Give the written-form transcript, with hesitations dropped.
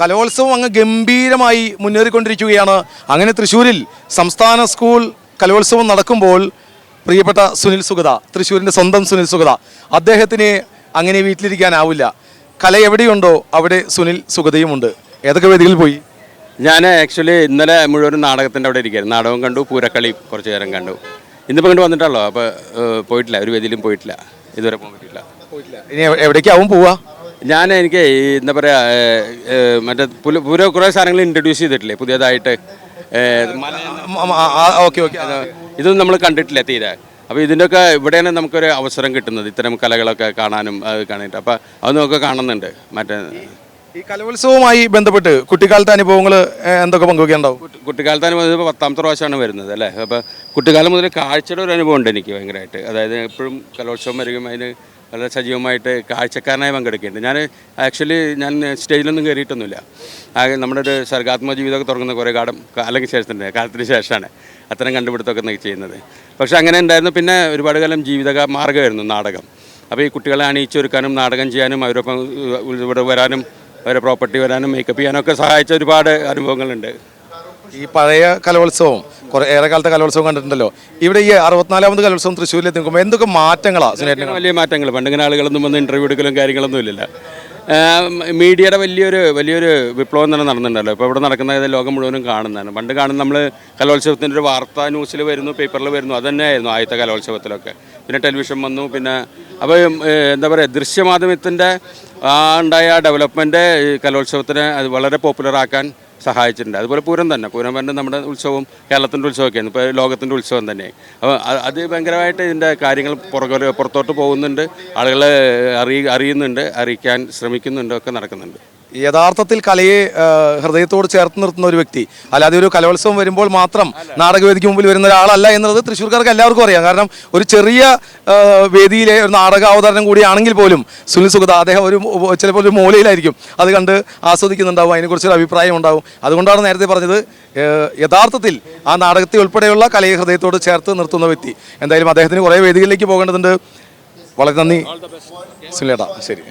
കലോത്സവം അങ്ങ് ഗംഭീരമായി മുന്നേറിക്കൊണ്ടിരിക്കുകയാണ്. അങ്ങനെ തൃശ്ശൂരിൽ സംസ്ഥാന സ്കൂൾ കലോത്സവം നടക്കുമ്പോൾ പ്രിയപ്പെട്ട സുനിൽ സുഗത, തൃശ്ശൂരിൻ്റെ സ്വന്തം സുനിൽ സുഗത, അദ്ദേഹത്തിന് അങ്ങനെ വീട്ടിലിരിക്കാനാവില്ല. കല എവിടെയുണ്ടോ അവിടെ സുനിൽ സുഗതയുമുണ്ട്. ഏതൊക്കെ വേദികളിൽ പോയി? ഞാൻ ആക്ച്വലി ഇന്നലെ മുഴുവൻ നാടകത്തിൻ്റെ അവിടെ ഇരിക്കുകയായിരുന്നു. നാടകം കണ്ടു, പൂരക്കളി കുറച്ച് നേരം കണ്ടു. ഇന്നിപ്പോൾ കണ്ടു വന്നിട്ടുള്ളൂ. അപ്പോൾ പോയിട്ടില്ല, ഒരു വേദിയിലും പോയിട്ടില്ല, ഇതുവരെ പോകാൻ പറ്റില്ല. ഇനി എവിടേക്കാവും പോവുക? എനിക്ക് എന്താ പറയുക, മറ്റേ കുറേ സാധനങ്ങൾ ഇൻട്രൊഡ്യൂസ് ചെയ്തിട്ടില്ലേ പുതിയതായിട്ട്. ഓക്കെ ഓക്കെ, ഇതൊന്നും നമ്മൾ കണ്ടിട്ടില്ല തീരെ. അപ്പോൾ ഇതിൻ്റെയൊക്കെ ഇവിടെയാണ് നമുക്കൊരു അവസരം കിട്ടുന്നത്, ഇത്തരം കലകളൊക്കെ കാണാനും അത് കാണിയിട്ട്. അപ്പോൾ അത് നമുക്ക് കാണുന്നുണ്ട്. മറ്റേ ഈ കലോത്സവവുമായി ബന്ധപ്പെട്ട് കുട്ടിക്കാലത്തെ അനുഭവങ്ങൾ എന്തൊക്കെ പങ്കുവയ്ക്കാനുണ്ടാവും? കുട്ടിക്കാലത്തെ അനുഭവം ഇപ്പോൾ 10ാമത്തെ പ്രാവശ്യമാണ് വരുന്നത് അല്ലേ. അപ്പോൾ കുട്ടിക്കാലം മുതൽ കാഴ്ചയുടെ ഒരു അനുഭവം ഉണ്ട് എനിക്ക് ഭയങ്കരമായിട്ട്. അതായത് എപ്പോഴും കലോത്സവം വരികയും അതിന് വളരെ സജീവമായിട്ട് കാഴ്ചക്കാരനായി പങ്കെടുക്കുന്നുണ്ട്. ഞാൻ സ്റ്റേജിലൊന്നും കയറിയിട്ടൊന്നുമില്ല. നമ്മുടെ ഒരു സർഗാത്മക ജീവിതമൊക്കെ തുടങ്ങുന്ന കുറേ കാലത്തിന് ശേഷമാണ് അത്തരം കണ്ടുപിടുത്തമൊക്കെ ചെയ്യുന്നത്. പക്ഷേ അങ്ങനെ ഉണ്ടായിരുന്നു. പിന്നെ ഒരുപാട് കാലം ജീവിത മാർഗ്ഗമായിരുന്നു നാടകം. അപ്പോൾ ഈ കുട്ടികളെ അണിയിച്ചൊരുക്കാനും നാടകം ചെയ്യാനും അവരൊപ്പം ഇവിടെ വരാനും അവരെ പ്രോപ്പർട്ടി വരാനും മേക്കപ്പ് ചെയ്യാനും ഒക്കെ സഹായിച്ച ഒരുപാട് അനുഭവങ്ങളുണ്ട്. ഈ പഴയ കലോത്സവം ഏറെ കാലത്തെ കലോത്സവം കണ്ടിട്ടുണ്ടല്ലോ. ഇവിടെ ഈ 64ാമത് കലോത്സവം തൃശ്ശൂരിലെത്തി നിൽക്കുമ്പോൾ എന്തൊക്കെ മാറ്റങ്ങളാണ്? വലിയ മാറ്റങ്ങൾ. പണ്ടിങ്ങനെ ആളുകളൊന്നും വന്ന് ഇൻ്റർവ്യൂ എടുക്കലും കാര്യങ്ങളൊന്നും ഇല്ലല്ലോ. മീഡിയയുടെ വലിയൊരു വിപ്ലവം തന്നെ നടന്നിട്ടുണ്ടല്ലോ. ഇപ്പോൾ ഇവിടെ നടക്കുന്ന ലോകം മുഴുവനും കാണുന്നതാണ്. പണ്ട് കാണുന്ന നമ്മൾ കലോത്സവത്തിൻ്റെ ഒരു വാർത്താ ന്യൂസിൽ വരുന്നു, പേപ്പറിൽ വരുന്നു, അതുതന്നെയായിരുന്നു ആദ്യത്തെ കലോത്സവത്തിലൊക്കെ. പിന്നെ ടെലിവിഷൻ വന്നു. പിന്നെ അപ്പോൾ എന്താ പറയുക, ദൃശ്യമാധ്യമത്തിൻ്റെ ഉണ്ടായ ഡെവലപ്മെൻറ്റ് കലോത്സവത്തിനെ അത് വളരെ പോപ്പുലറാക്കാൻ സഹായിച്ചിട്ടുണ്ട്. അതുപോലെ പൂരം തന്നെ നമ്മുടെ ഉത്സവം കേരളത്തിൻ്റെ ഉത്സവമൊക്കെയാണ്, ഇപ്പോൾ ലോകത്തിൻ്റെ ഉത്സവം തന്നെ. അപ്പോൾ അത് ഭയങ്കരമായിട്ട് ഇതിൻ്റെ കാര്യങ്ങൾ പുറത്തോട്ട് പോകുന്നുണ്ട്, ആളുകൾ അറിയുന്നുണ്ട്, അറിയിക്കാൻ ശ്രമിക്കുന്നുണ്ട്, ഒക്കെ നടക്കുന്നുണ്ട്. യഥാർത്ഥത്തിൽ കലയെ ഹൃദയത്തോട് ചേർത്ത് നിർത്തുന്ന ഒരു വ്യക്തി, അല്ലാതെ ഒരു കലോത്സവം വരുമ്പോൾ മാത്രം നാടകവേദിക്ക് മുമ്പിൽ വരുന്ന ഒരാളല്ല എന്നുള്ളത് തൃശ്ശൂർക്കാർക്ക് എല്ലാവർക്കും അറിയാം. കാരണം ഒരു ചെറിയ വേദിയിലെ ഒരു നാടക അവതരണം കൂടിയാണെങ്കിൽ പോലും സുനിൽ സുഗത അദ്ദേഹം ചിലപ്പോൾ ഒരു മൂലയിലായിരിക്കും അത് കണ്ട് ആസ്വദിക്കുന്നുണ്ടാവും, അതിനെക്കുറിച്ചൊരു അഭിപ്രായം ഉണ്ടാവും. അതുകൊണ്ടാണ് നേരത്തെ പറഞ്ഞത്, യഥാർത്ഥത്തിൽ ആ നാടകത്തെ ഉൾപ്പെടെയുള്ള കലയെ ഹൃദയത്തോട് ചേർത്ത് നിർത്തുന്ന വ്യക്തി. എന്തായാലും അദ്ദേഹത്തിന് കുറേ വേദികളിലേക്ക് പോകേണ്ടതുണ്ട്. വളരെ നന്ദി സുനിലേട്ടാ. ശരി.